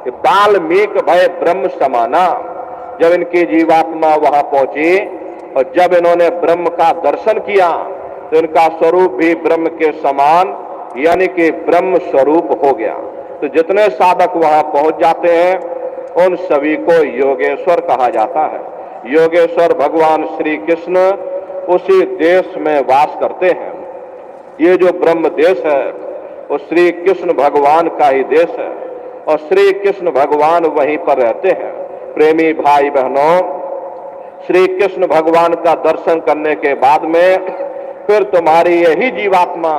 कि वाल्मीकि भय ब्रह्म समाना। जब इनकी जीवात्मा वहां पहुंची और जब इन्होंने ब्रह्म का दर्शन किया तो इनका स्वरूप भी ब्रह्म के समान यानी कि ब्रह्म स्वरूप हो गया। तो जितने साधक वहां पहुंच जाते हैं उन सभी को योगेश्वर कहा जाता है। योगेश्वर भगवान श्री कृष्ण उसी देश में वास करते हैं। ये जो ब्रह्म देश है वो श्री कृष्ण भगवान का ही देश है और श्री कृष्ण भगवान वहीं पर रहते हैं। प्रेमी भाई बहनों, श्री कृष्ण भगवान का दर्शन करने के बाद में फिर तुम्हारी यही जीवात्मा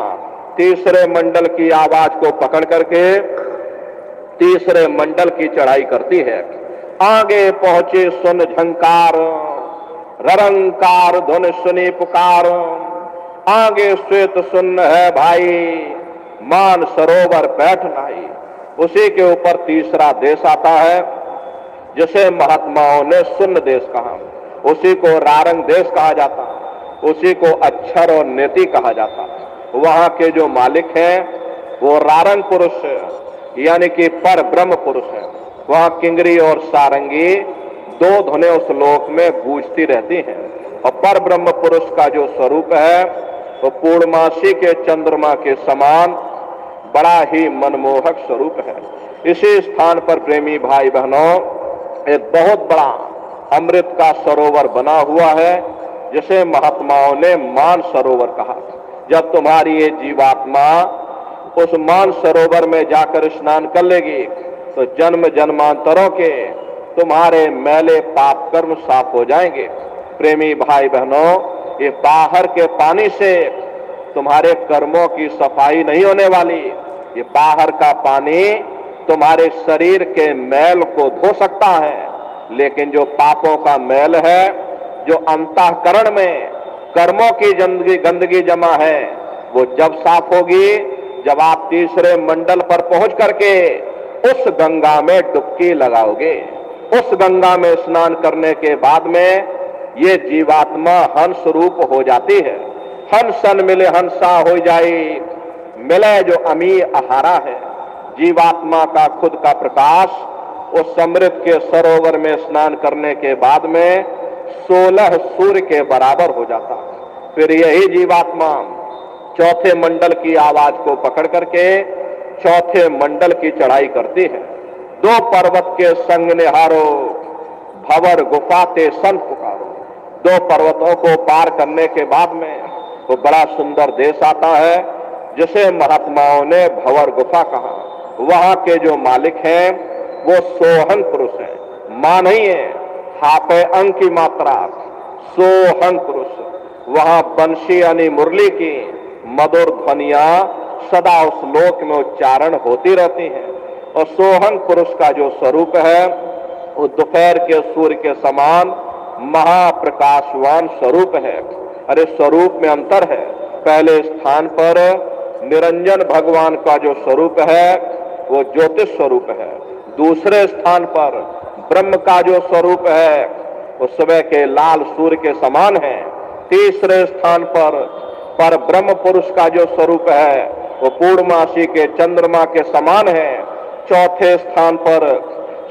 तीसरे मंडल की आवाज को पकड़ करके तीसरे मंडल की चढ़ाई करती है। आगे पहुंचे सुन झंकार, ररंकार धुन सुनी पुकार, आगे श्वेत सुन्न है भाई, मान सरोवर बैठ नाई। उसी के ऊपर तीसरा देश आता है जिसे महात्माओं ने सुन्न देश कहा। उसी को रारंग देश कहा जाता, उसी को अक्षर और नेति कहा जाता। वहां के जो मालिक हैं वो रारंग पुरुष यानी कि पर ब्रह्म पुरुष है। वहां किंगरी और सारंगी दो धुनें उस लोक में गूंजती रहती हैं और पर ब्रह्म पुरुष का जो स्वरूप है वो पूर्णमासी के चंद्रमा के समान बड़ा ही मनमोहक स्वरूप है। इसी स्थान पर प्रेमी भाई बहनों एक बहुत बड़ा अमृत का सरोवर बना हुआ है जिसे महात्माओं ने मान सरोवर कहा। जब तुम्हारी ये जीवात्मा उस मान सरोवर में जाकर स्नान कर लेगी तो जन्म जन्मांतरों के तुम्हारे मैले पाप कर्म साफ हो जाएंगे। प्रेमी भाई बहनों, ये बाहर के पानी से तुम्हारे कर्मों की सफाई नहीं होने वाली। ये बाहर का पानी तुम्हारे शरीर के मैल को धो सकता है, लेकिन जो पापों का मैल है, जो अंतःकरण में कर्मों की गंदगी जमा है, वो जब साफ होगी जब आप तीसरे मंडल पर पहुंच करके उस गंगा में डुबकी लगाओगे। उस गंगा में स्नान करने के बाद में ये जीवात्मा हंस रूप हो जाती है। हंसन मिले हंसा हो जाए, मिले जो अमी आहारा है। जीवात्मा का खुद का प्रकाश उस समृद्ध के सरोवर में स्नान करने के बाद में 16 सूर्य के बराबर हो जाता। फिर यही जीवात्मा चौथे मंडल की आवाज को पकड़ करके चौथे मंडल की चढ़ाई करती है। दो पर्वत के संग निहारो, भंवर गुफा ते सन पुकारो। दो पर्वतों को पार करने के बाद में वो बड़ा सुंदर देश आता है जिसे महात्माओं ने भंवर गुफा कहा। वहां के जो मालिक हैं वो सोहंग पुरुष हैं, मां नहीं है, हापे अंक की मात्रा, सोहंग पुरुष। वहां बंशी यानी मुरली की मधुर ध्वनिया सदा उस लोक में उच्चारण होती रहती हैं और सोहंग पुरुष का जो स्वरूप है वो दोपहर के सूर्य के समान महाप्रकाशवान स्वरूप है। अरे स्वरूप में अंतर है। पहले स्थान पर निरंजन भगवान का जो स्वरूप है वो ज्योतिष स्वरूप है। दूसरे स्थान पर ब्रह्म का जो स्वरूप है वो सुबह के लाल सूर्य के समान है। तीसरे स्थान पर ब्रह्म पुरुष का जो स्वरूप है वो पूर्णमासी के चंद्रमा के समान है। चौथे स्थान पर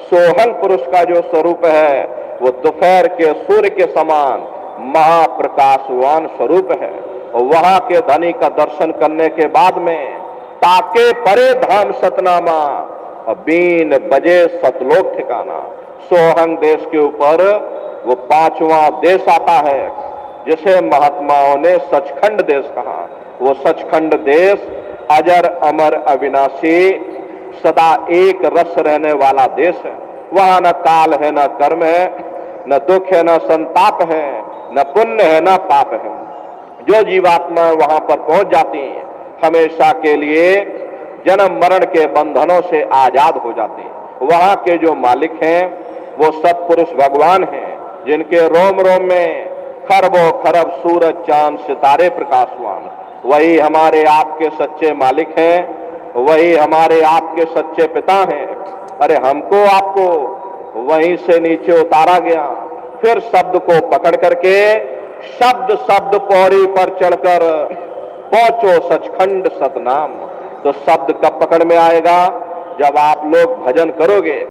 सोहंग पुरुष का जो स्वरूप है वो दोपहर के सूर्य के समान महाप्रकाशवान स्वरूप है। और वहां के धनी का दर्शन करने के बाद में ताके परे धाम सतनामा और बीन बजे सतलोक ठिकाना। सोहंग देश के ऊपर वो पांचवा देश आता है जिसे महात्माओं ने सचखंड देश कहा। वो सचखंड देश अजर अमर अविनाशी सदा एक रस रहने वाला देश है। वहां न काल है, न कर्म है, न दुख है, न संताप है, न पुण्य है, न पाप है। जो जीवात्मा वहां पर पहुंच जाती है हमेशा के लिए जन्म मरण के बंधनों से आजाद हो जाती है। वहां के जो मालिक हैं वो सत्पुरुष भगवान हैं जिनके रोम रोम में खरबों खरब सूरज चांद सितारे प्रकाशवान। वही हमारे आपके सच्चे मालिक हैं, वही हमारे आपके सच्चे पिता हैं। अरे हमको आपको वहीं से नीचे उतारा गया, फिर शब्द को पकड़ करके शब्द शब्द पौड़ी पर चढ़कर पहुंचो सचखंड सतनाम। तो शब्द कब पकड़ में आएगा जब आप लोग भजन करोगे